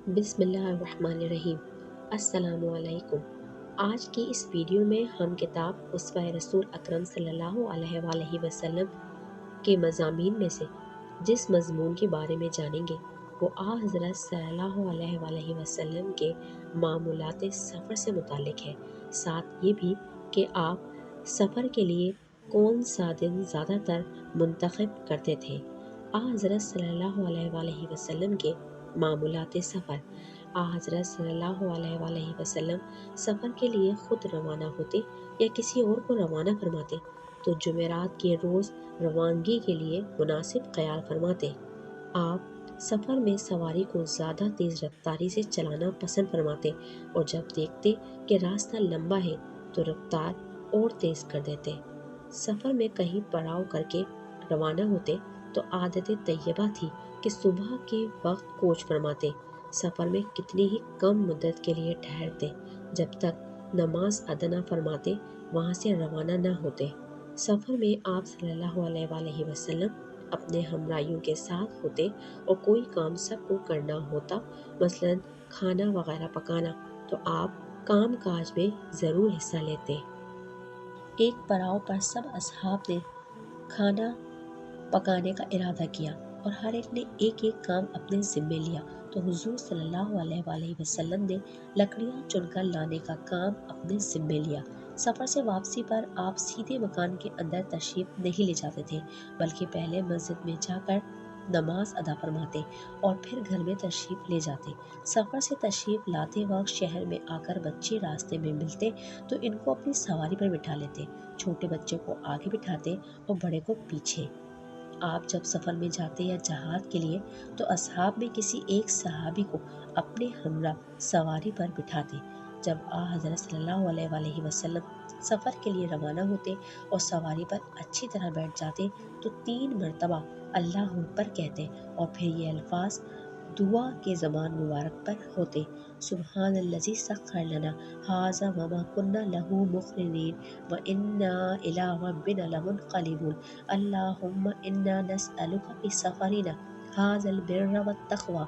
بسم اللہ الرحمن الرحیم۔ السلام علیکم۔ آج کی اس ویڈیو میں ہم کتاب اسوہ رسول اکرم صلی اللہ علیہ وآلہ وسلم کے مضامین میں سے جس مضمون کے بارے میں جانیں گے وہ حضرت صلی اللہ علیہ وآلہ وسلم کے معمولات سفر سے متعلق ہے، ساتھ یہ بھی کہ آپ سفر کے لیے کون سا دن زیادہ تر منتخب کرتے تھے۔ حضرت صلی اللہ علیہ وآلہ وسلم کے معمولات سفر۔ حضرت صلی اللہ علیہ وآلہ وسلم سفر کے لیے خود روانہ ہوتے یا کسی اور کو روانہ فرماتے تو جمعرات کے روز روانگی کے لیے مناسب خیال فرماتے۔ آپ سفر میں سواری کو زیادہ تیز رفتاری سے چلانا پسند فرماتے اور جب دیکھتے کہ راستہ لمبا ہے تو رفتار اور تیز کر دیتے۔ سفر میں کہیں پڑاؤ کر کے روانہ ہوتے تو عادت طیبہ تھی کہ صبح کے وقت کوچ فرماتے، سفر میں کتنی ہی کم مدت کے لیے ٹھہرتے جب تک نماز ادا نہ فرماتے وہاں سے روانہ نہ ہوتے۔ سفر میں آپ صلی اللہ علیہ وآلہ وسلم اپنے ہمراہیوں کے ساتھ ہوتے اور کوئی کام سب کو کرنا ہوتا، مثلا کھانا وغیرہ پکانا، تو آپ کام کاج میں ضرور حصہ لیتے۔ ایک پڑاؤ پر سب اصحاب نے کھانا پکانے کا ارادہ کیا اور ہر ایک نے ایک ایک کام اپنے ذمے لیا تو حضور صلی اللہ علیہ وآلہ وسلم نے لکڑیاں چن کر لانے کا کام اپنے ذمے لیا۔ سفر سے واپسی پر آپ سیدھے مکان کے اندر تشریف نہیں لے جاتے تھے بلکہ پہلے مسجد میں جا کر نماز ادا فرماتے اور پھر گھر میں تشریف لے جاتے۔ سفر سے تشریف لاتے وقت شہر میں آ کر بچے راستے میں ملتے تو ان کو اپنی سواری پر بٹھا لیتے، چھوٹے بچے کو آگے بٹھاتے اور بڑے کو پیچھے۔ آپ جب سفر میں جاتے یا جہاد کے لیے تو اصحاب میں کسی ایک صحابی کو اپنے ہمراہ سواری پر بٹھاتے۔ جب حضرت صلی اللہ علیہ وآلہ وسلم سفر کے لیے روانہ ہوتے اور سواری پر اچھی طرح بیٹھ جاتے تو 3 مرتبہ اللہ اکبر کہتے اور پھر یہ الفاظ دعا کے زبان مبارک پر ہوتے: سبحان الذی سخر لنا ھذا وما کنا لہ مقرنین وإنا الی ربنا لمنقلبون اللہم انا نسألک فی سفرنا ھذا البر والتقوی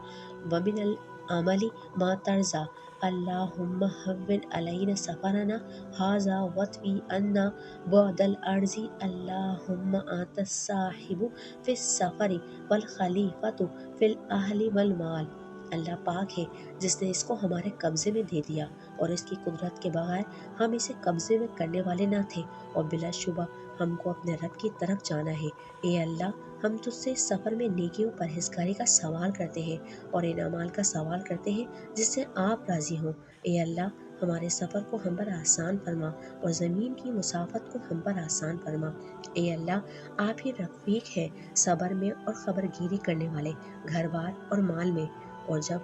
ومن العمل ما ترضی اللہم ھون علینا سفرنا ھذا واطوی عنا بعد الارض اللہم انت الصاحب فی السفر والخلیفۃ فی الاہل والمال۔ اللہ پاک ہے جس نے اس کو ہمارے قبضے میں دے دیا اور اس کی قدرت کے بغیر ہم اسے قبضے میں کرنے والے نہ تھے، اور بلا شبہ ہم کو اپنے رب کی طرف جانا ہے۔ اے اللہ، ہم تجھ سے سفر میں نیکی و پرہیزگاری کا سوال کرتے ہیں اور ان اعمال کا سوال کرتے ہیں جس سے آپ راضی ہوں۔ اے اللہ، ہمارے سفر کو ہم پر آسان فرما اور زمین کی مسافت کو ہم پر آسان فرما۔ اے اللہ، آپ ہی رفیق ہے صبر میں اور خبر گیری کرنے والے گھر بار اور مال میں۔ اور جب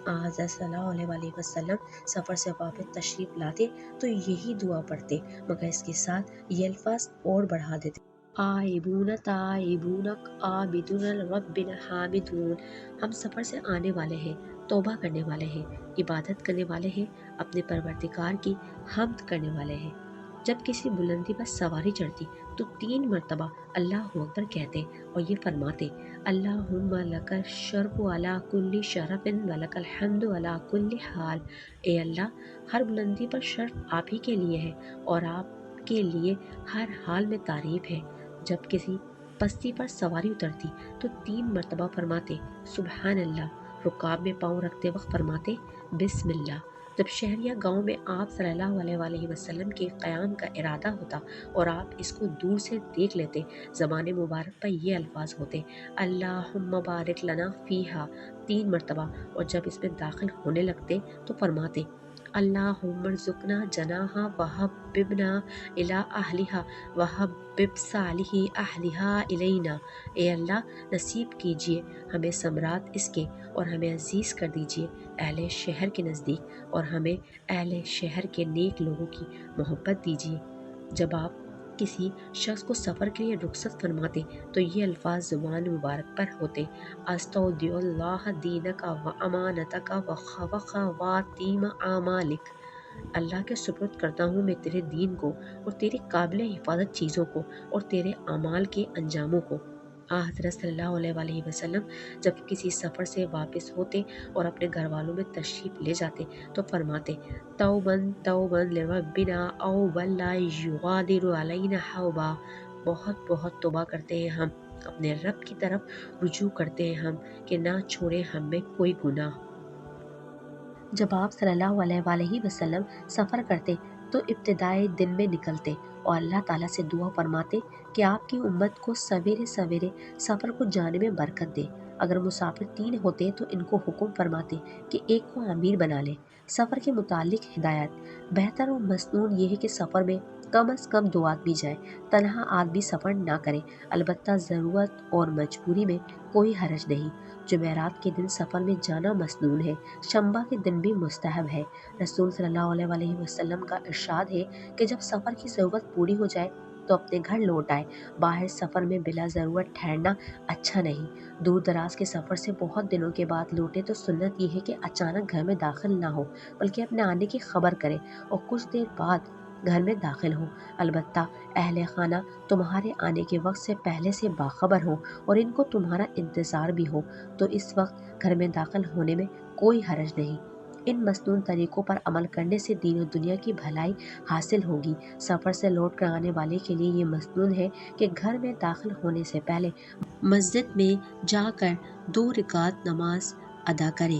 حضرت صلی اللہ علیہ وآلہ وسلم سفر سے واپس تشریف لاتے تو یہی دعا پڑھتے، مگر اس کے ساتھ یہ الفاظ اور بڑھا دیتے: آئبون تائبون عابدون ربنا حامدون۔ ہم سفر سے آنے والے ہیں، توبہ کرنے والے ہیں، عبادت کرنے والے ہیں، اپنے پروردگار کی حمد کرنے والے ہیں۔ جب کسی بلندی پر سواری چڑھتی تو 3 مرتبہ اللہ اکبر کہتے اور یہ فرماتے: اللہم لک الشرف علی کل شرف ولک الحمد علی کل حال۔ اے اللہ، ہر بلندی پر شرف آپ ہی کے لیے ہے اور آپ کے لیے ہر حال میں تعریف ہے۔ جب کسی پستی پر سواری اترتی تو 3 مرتبہ فرماتے: سبحان اللہ۔ رکاب میں پاؤں رکھتے وقت فرماتے: بسم اللہ۔ جب شہر یا گاؤں میں آپ صلی اللہ علیہ وآلہ وسلم کے قیام کا ارادہ ہوتا اور آپ اس کو دور سے دیکھ لیتے، زبان مبارک پر یہ الفاظ ہوتے: اللہم بارک لنا فیہا 3 مرتبہ، اور جب اس میں داخل ہونے لگتے تو فرماتے: اللہم ارزقنا جناھا وحببنا الی اہلھا وحبب صالح اہلھا الینا۔ اے اللہ، نصیب کیجئے ہمیں ثمرات اس کے اور ہمیں عزیز کر دیجئے اہل شہر کے نزدیک، اور ہمیں اہل شہر کے نیک لوگوں کی محبت دیجئے۔ جب آپ کسی شخص کو سفر کے لیے رخصت فرماتے تو یہ الفاظ زبان مبارک پر ہوتے: استودع اللہ دینک و امانتک و خواتیم اعمالک۔ اللہ کے سپرد کرتا ہوں میں تیرے دین کو اور تیری قابل حفاظت چیزوں کو اور تیرے اعمال کے انجاموں کو۔ حضرت صلی اللہ علیہ وسلم جب کسی سفر سے واپس ہوتے اور اپنے گھر والوں میں تشریف لے جاتے تو فرماتے توبن توبن لربنا اوبل لا یغادر علینا حوبا، بہت بہت توبہ کرتے ہیں ہم، اپنے رب کی طرف رجوع کرتے ہیں ہم کہ نہ چھوڑے ہم میں کوئی گناہ۔ جب آپ صلی اللہ علیہ وآلہ وسلم سفر کرتے تو ابتدائی دن میں نکلتے اور اللہ تعالیٰ سے دعا فرماتے کہ آپ کی امت کو سویرے سویرے سفر کو جانے میں برکت دے۔ اگر مسافر 3 ہوتے تو ان کو حکم فرماتے کہ ایک کو امیر بنا لے۔ سفر کے متعلق ہدایت: بہتر و مسنون یہ ہے کہ سفر میں کم از کم 2 آدمی جائیں، تنہا آدمی سفر نہ کرے، البتہ ضرورت اور مجبوری میں کوئی حرج نہیں۔ جمعرات کے دن سفر میں جانا مسنون ہے، شنبہ کے دن بھی مستحب ہے۔ رسول صلی اللہ علیہ وآلہ وسلم کا ارشاد ہے کہ جب سفر کی ضرورت پوری ہو جائے تو اپنے گھر لوٹ آئے، باہر سفر میں بلا ضرورت ٹھہرنا اچھا نہیں۔ دور دراز کے سفر سے بہت دنوں کے بعد لوٹے تو سنت یہ ہے کہ اچانک گھر میں داخل نہ ہو، بلکہ اپنے آنے کی خبر کرے اور کچھ دیر بعد گھر میں داخل ہو۔ البتہ اہل خانہ تمہارے آنے کے وقت سے پہلے سے باخبر ہوں اور ان کو تمہارا انتظار بھی ہو تو اس وقت گھر میں داخل ہونے میں کوئی حرج نہیں۔ ان مسنون طریقوں پر عمل کرنے سے دین و دنیا کی بھلائی حاصل ہوگی۔ سفر سے لوٹ کر آنے والے کے لیے یہ مسنون ہے کہ گھر میں داخل ہونے سے پہلے مسجد میں جا کر 2 رکعت نماز ادا کرے۔